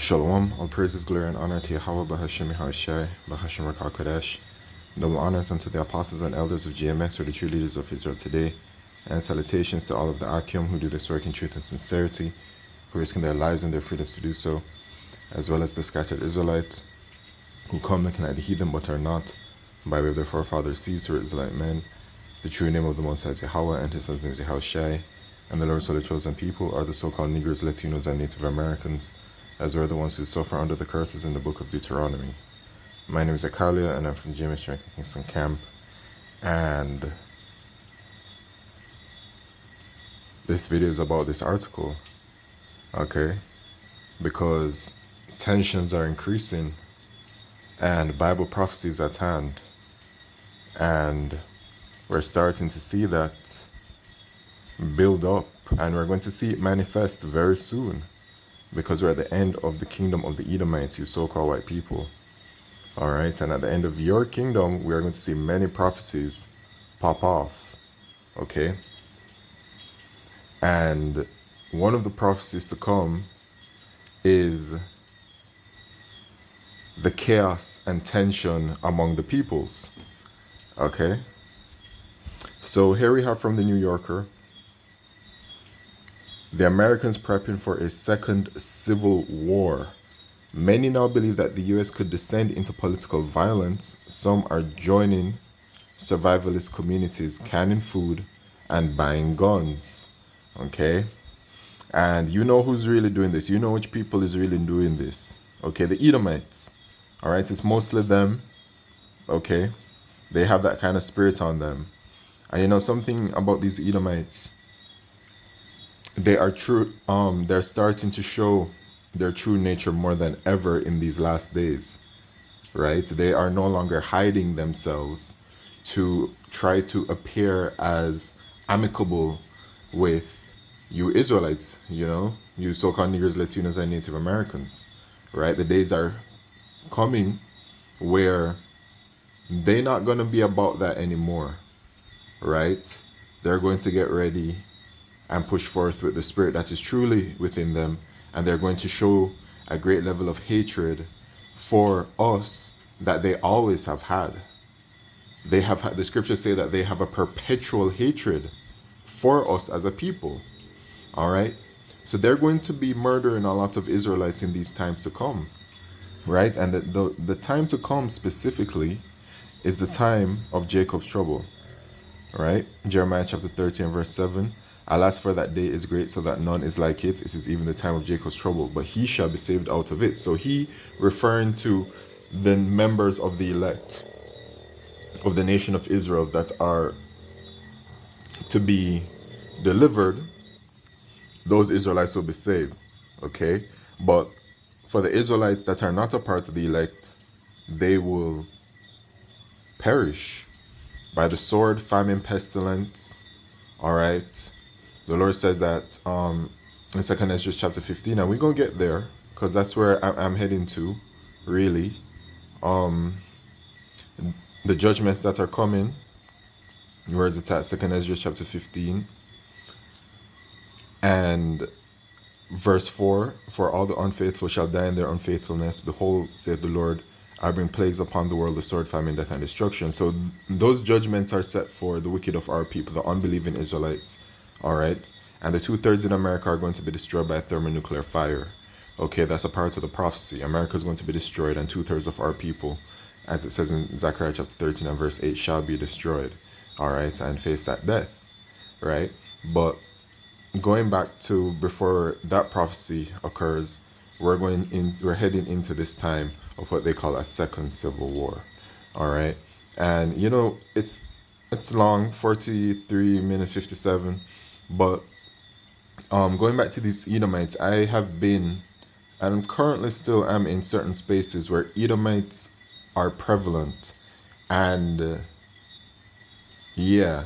Shalom, all praises, glory, and honor to Yahweh, Bahashim Yahushai, Bahashim Rakal Kodesh. Double honors unto the apostles and elders of GMS, who are the true leaders of Israel today, and salutations to all of the Akim who do this work in truth and sincerity, who risking their lives and their freedoms to do so, as well as the scattered Israelites, who come looking like the heathen but are not, by way of their forefathers' seeds, who are Israelite men. The true name of the Most High is Yahweh, and his son's name is Yahushai, and the Lord's holy chosen people are the so-called Negroes, Latinos, and Native Americans, as we're the ones who suffer under the curses in the book of Deuteronomy. My name is Akalia, and I'm from James Jamaica Kingston Camp, and this video is about this article, okay? Because tensions are increasing, and Bible prophecy is at hand, and we're starting to see that build up, and we're going to see it manifest very soon, because we're at the end of the kingdom of the Edomites, you so-called white people. All right, and at the end of your kingdom, we are going to see many prophecies pop off, okay? And one of the prophecies to come is the chaos and tension among the peoples, okay? So here we have from the New Yorker, the Americans prepping for a second civil war. Many now believe that the US could descend into political violence. Some are joining survivalist communities, canning food, and buying guns. Okay? And you know who's really doing this. You know which people is really doing this. Okay, the Edomites. Alright, it's mostly them. Okay? They have that kind of spirit on them. And you know something about these Edomites? They are true, they're starting to show their true nature more than ever in these last days, right? They are no longer hiding themselves to try to appear as amicable with you Israelites, you know, you so-called Negroes, Latinos, and Native Americans, right? The days are coming where they're not going to be about that anymore, right? They're going to get ready and push forth with the spirit that is truly within them, and they're going to show a great level of hatred for us that they always have had. They have had, the scriptures say that they have a perpetual hatred for us as a people. All right, so they're going to be murdering a lot of Israelites in these times to come, right? And the time to come specifically is the time of Jacob's trouble, right? Jeremiah chapter 13 verse 7. Alas, for that day is great, so that none is like it. It is even the time of Jacob's trouble, but he shall be saved out of it. So he, referring to the members of the elect of the nation of Israel that are to be delivered, those Israelites will be saved, okay? But for the Israelites that are not a part of the elect, they will perish by the sword, famine, pestilence, all right? The Lord says that in 2nd Ezra chapter 15, and we're going to get there because that's where I'm heading to, really. The judgments that are coming, where is it at? 2nd Ezra chapter 15 and verse 4, for all the unfaithful shall die in their unfaithfulness. Behold, saith the Lord, I bring plagues upon the world, the sword, famine, death, and destruction. So those judgments are set for the wicked of our people, the unbelieving Israelites. All right, and the 2/3 in America are going to be destroyed by thermonuclear fire. Okay, that's a part of the prophecy. America is going to be destroyed, and 2/3 of our people, as it says in Zechariah chapter 13 and verse 8, shall be destroyed. All right, and face that death. Right, but going back to before that prophecy occurs, we're heading into this time of what they call a second civil war. All right, and you know it's long, 43 minutes 57. But going back to these Edomites, I have been, and currently still am in certain spaces where Edomites are prevalent, and yeah,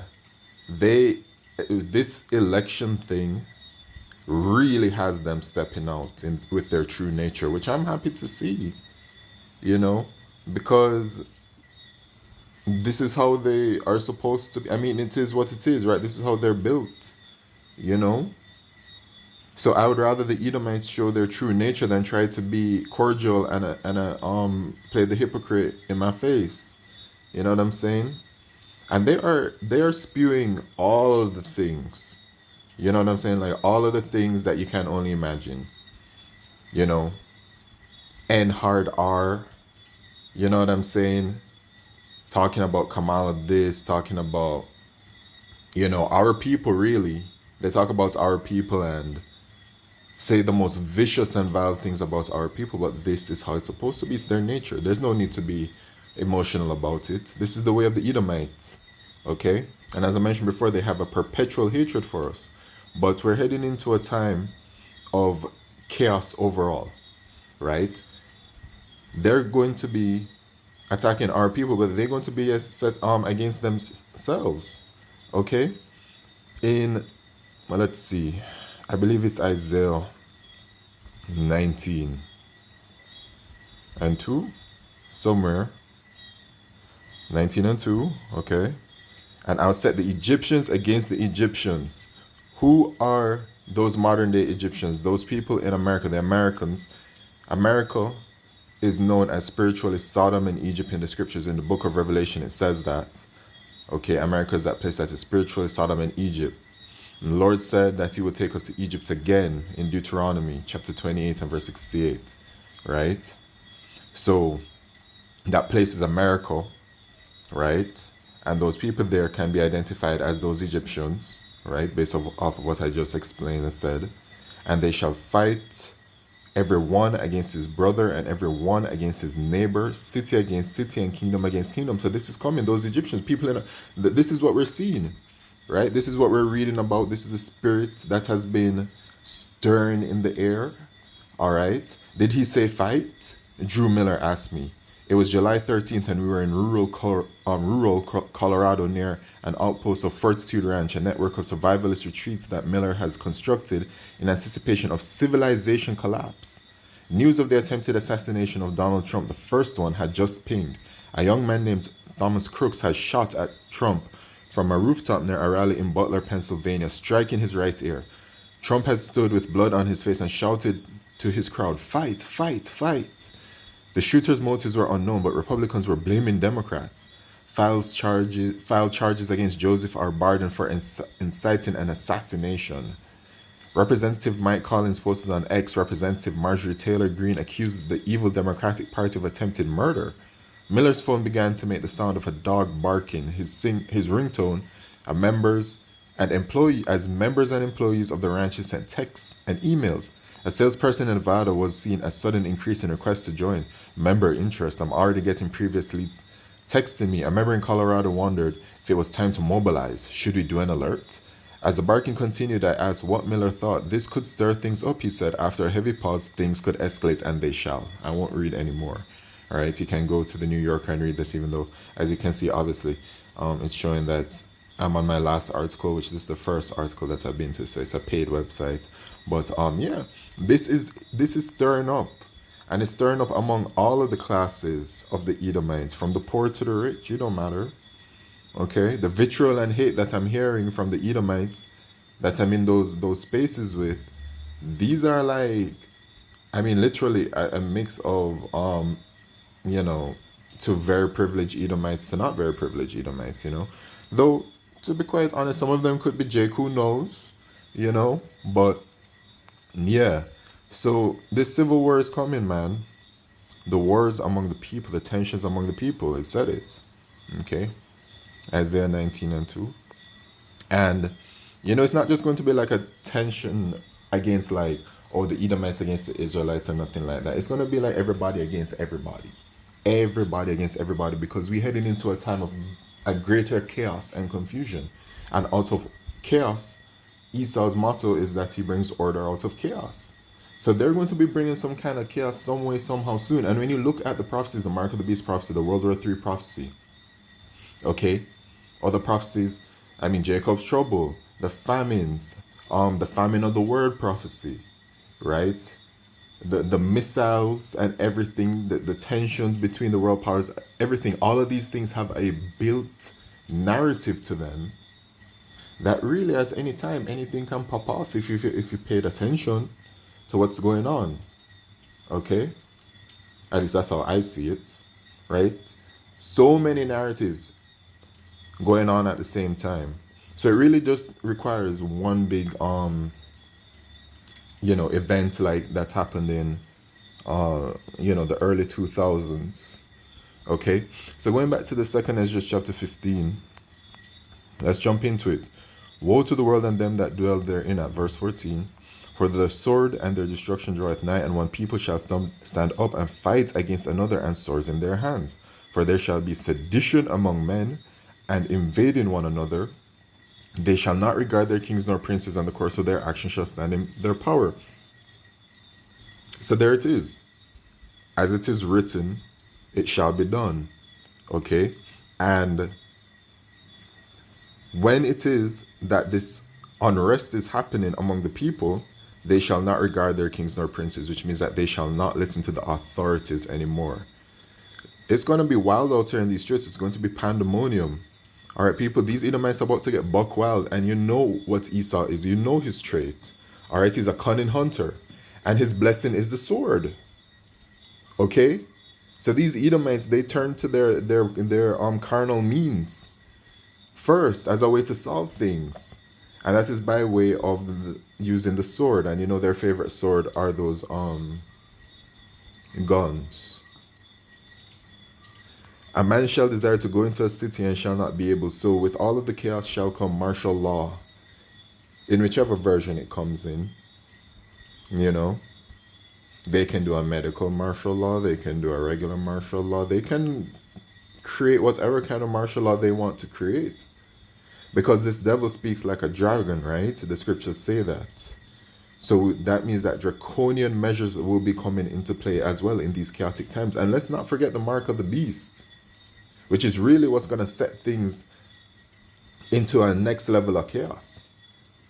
this election thing really has them stepping out with their true nature, which I'm happy to see, you know, because this is how they are supposed to be. I mean, it is what it is, right? This is how they're built, you know. So I would rather the Edomites show their true nature than try to be cordial and play the hypocrite in my face. You know what I'm saying? And they are spewing all of the things. You know what I'm saying? Like all of the things that you can only imagine. You know, N hard R. You know what I'm saying? Talking about Kamala this, talking about, our people really. They talk about our people and say the most vicious and vile things about our people, but this is how it's supposed to be. It's their nature. There's no need to be emotional about it. This is the way of the Edomites. Okay? And as I mentioned before, they have a perpetual hatred for us. But we're heading into a time of chaos overall, right? They're going to be attacking our people, but they're going to be against themselves. Okay? Let's see. I believe it's Isaiah 19 and 2, somewhere. 19 and 2, okay? And I'll set the Egyptians against the Egyptians. Who are those modern day Egyptians? Those people in America, the Americans. America is known as spiritually Sodom and Egypt in the scriptures. In the book of Revelation, it says that. Okay, America is that place that is spiritually Sodom and Egypt. And the Lord said that he would take us to Egypt again in Deuteronomy chapter 28 and verse 68, right? So that place is America, right? And those people there can be identified as those Egyptians, right? Based off of what I just explained and said. And they shall fight every one against his brother and every one against his neighbor, city against city and kingdom against kingdom. So this is coming. Those Egyptians, this is what we're seeing. Right? This is what we're reading about. This is the spirit that has been stirring in the air. All right. Did he say fight? Drew Miller asked me. It was July 13th and we were in rural Colorado near an outpost of Fortitude Ranch, a network of survivalist retreats that Miller has constructed in anticipation of civilization collapse. News of the attempted assassination of Donald Trump, the first one, had just pinged. A young man named Thomas Crooks has shot at Trump from a rooftop near a rally in Butler, Pennsylvania, striking his right ear. Trump had stood with blood on his face and shouted to his crowd, "Fight, fight, fight." The shooter's motives were unknown, but Republicans were blaming Democrats. Filed charges against Joseph R. Biden for inciting an assassination. Representative Mike Collins posted on X, Representative Marjorie Taylor Greene accused the evil Democratic Party of attempted murder. Miller's phone began to make the sound of a dog barking. His ringtone, as members and employees of the ranch sent texts and emails. A salesperson in Nevada was seeing a sudden increase in requests to join. Member interest. I'm already getting previous leads texting me. A member in Colorado wondered if it was time to mobilize. Should we do an alert? As the barking continued, I asked what Miller thought. This could stir things up, he said. After a heavy pause, things could escalate, and they shall. I won't read anymore. All right, you can go to the New Yorker and read this, even though, as you can see, obviously, it's showing that I'm on my last article, which is the first article that I've been to, so it's a paid website. But yeah, this is stirring up, and it's stirring up among all of the classes of the Edomites, from the poor to the rich. It don't matter. Okay, the vitriol and hate that I'm hearing from the Edomites, that I'm in those spaces with, these are like, I mean, literally a mix of to very privileged Edomites to not very privileged Edomites, Though, to be quite honest, some of them could be Jake, who knows, But, yeah. So, this civil war is coming, man. The wars among the people, the tensions among the people, it said it. Okay? Isaiah 19 and 2. And, it's not just going to be like a tension against the Edomites against the Israelites or nothing like that. It's going to be like everybody against everybody. Everybody against everybody, because we're heading into a time of a greater chaos and confusion. And out of chaos, Esau's motto is that he brings order out of chaos. So they're going to be bringing some kind of chaos some way, somehow soon. And when you look at the prophecies, the Mark of the Beast prophecy, the World War III prophecy, okay, other prophecies, Jacob's trouble, the famines, the famine of the word prophecy, right? The missiles and everything, the tensions between the world powers, everything, all of these things have a built narrative to them that really at any time anything can pop off if you paid attention to what's going on. Okay, at least that's how I see it, right? So many narratives going on at the same time. So it really just requires one big event like that happened in the early 2000s. Okay? So going back to the second Ezra chapter 15, let's jump into it. Woe to the world and them that dwell therein, at verse 14. For the sword and their destruction draweth nigh, and one people shall stand up and fight against another, and swords in their hands. For there shall be sedition among men, and invading one another. They shall not regard their kings nor princes, and the course of their action shall stand in their power. So there it is. As it is written, it shall be done. Okay? And when it is that this unrest is happening among the people, they shall not regard their kings nor princes, which means that they shall not listen to the authorities anymore. It's going to be wild out here in these streets. It's going to be pandemonium. All right, people, these Edomites are about to get buck wild, and you know what Esau is. You know his trait. All right, he's a cunning hunter, and his blessing is the sword. Okay, so these Edomites, they turn to their carnal means first as a way to solve things, and that is by way of using the sword. And you know their favorite sword are those guns. A man shall desire to go into a city and shall not be able. So with all of the chaos shall come martial law. In whichever version it comes in, they can do a medical martial law. They can do a regular martial law. They can create whatever kind of martial law they want to create. Because this devil speaks like a dragon, right? The scriptures say that. So that means that draconian measures will be coming into play as well in these chaotic times. And let's not forget the mark of the beast, which is really what's going to set things into a next level of chaos.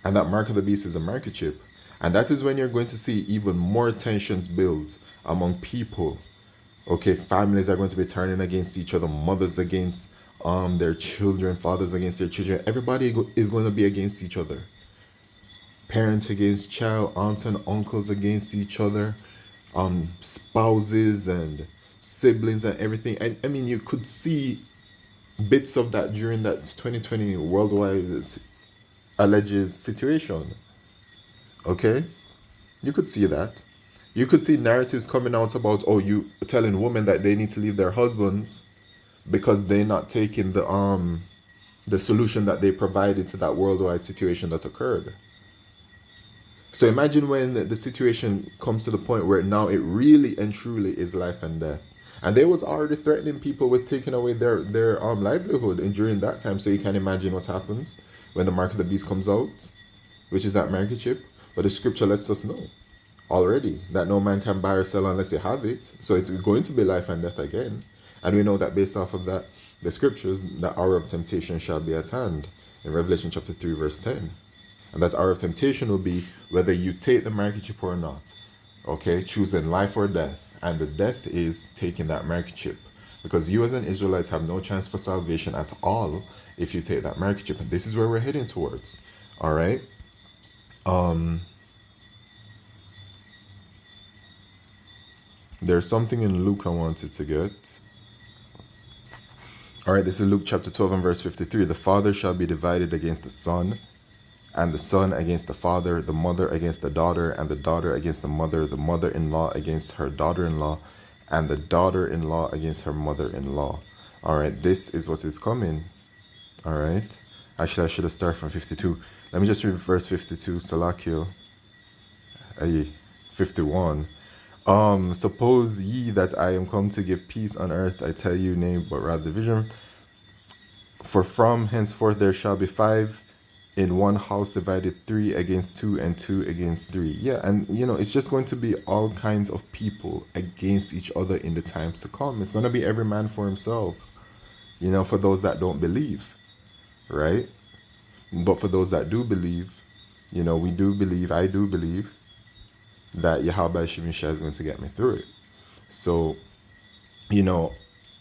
And that mark of the beast is a microchip. And that is when you're going to see even more tensions build among people. Okay, families are going to be turning against each other, mothers against their children, fathers against their children. Everybody is going to be against each other. Parents against child, aunts and uncles against each other, spouses and siblings and everything. And I mean, you could see bits of that during that 2020 worldwide alleged situation. Okay, you could see that. You could see narratives coming out about, you telling women that they need to leave their husbands because they're not taking the solution that they provided to that worldwide situation that occurred. So imagine when the situation comes to the point where now it really and truly is life and death. And they was already threatening people with taking away their livelihood and during that time. So you can imagine what happens when the mark of the beast comes out, which is that microchip. But the scripture lets us know already that no man can buy or sell unless you have it. So it's going to be life and death again. And we know that based off of that, the scriptures, the hour of temptation shall be at hand in Revelation chapter 3 verse 10. And that hour of temptation will be whether you take the microchip or not. Okay, choosing life or death. And the death is taking that microchip. Because you as an Israelite have no chance for salvation at all if you take that microchip. And this is where we're heading towards. All right. There's something in Luke I wanted to get. All right, this is Luke chapter 12 and verse 53. The father shall be divided against the son, and the son against the father, the mother against the daughter, and the daughter against the mother-in-law against her daughter-in-law, and the daughter-in-law against her mother-in-law. All right, this is what is coming. All right. Actually, I should have started from 52. Let me just read verse 52. Salakio. 51. Suppose ye that I am come to give peace on earth, I tell you, nay, but rather division. For from henceforth there shall be 5 in one house divided, 3 against 2 and 2 against 3. Yeah, and it's just going to be all kinds of people against each other in the times to come. It's going to be every man for himself, for those that don't believe, right? But for those that do believe, we do believe, I do believe that Yahweh Shemishah is going to get me through it. So,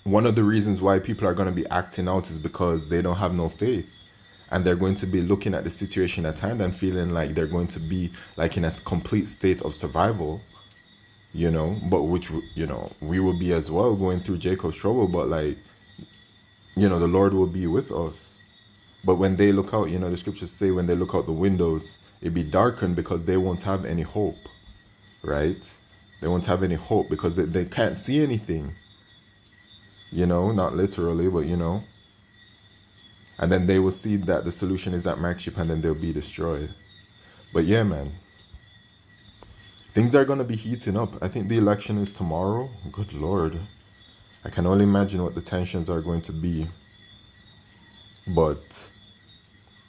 one of the reasons why people are going to be acting out is because they don't have no faith. and they're going to be looking at the situation at hand and feeling like they're going to be like in a complete state of survival, you know, but which, you know, we will be as well going through Jacob's trouble, but like, you know, the Lord will be with us. But when they look out, you know, the scriptures say when they look out the windows, it be darkened because they won't have any hope, right? They won't have any hope because they can't see anything, you know, not literally, but you know. And then they will see that the solution is that Mark ship and then they'll be destroyed. But yeah, man, things are going to be heating up. I think the election is tomorrow. Good Lord. I can only imagine what the tensions are going to be. But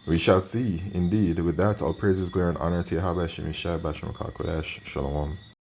we shall see, indeed. With that, all praises, glory, and honor to Yahweh Shem Yeshai Bashim Kakodesh. Shalom.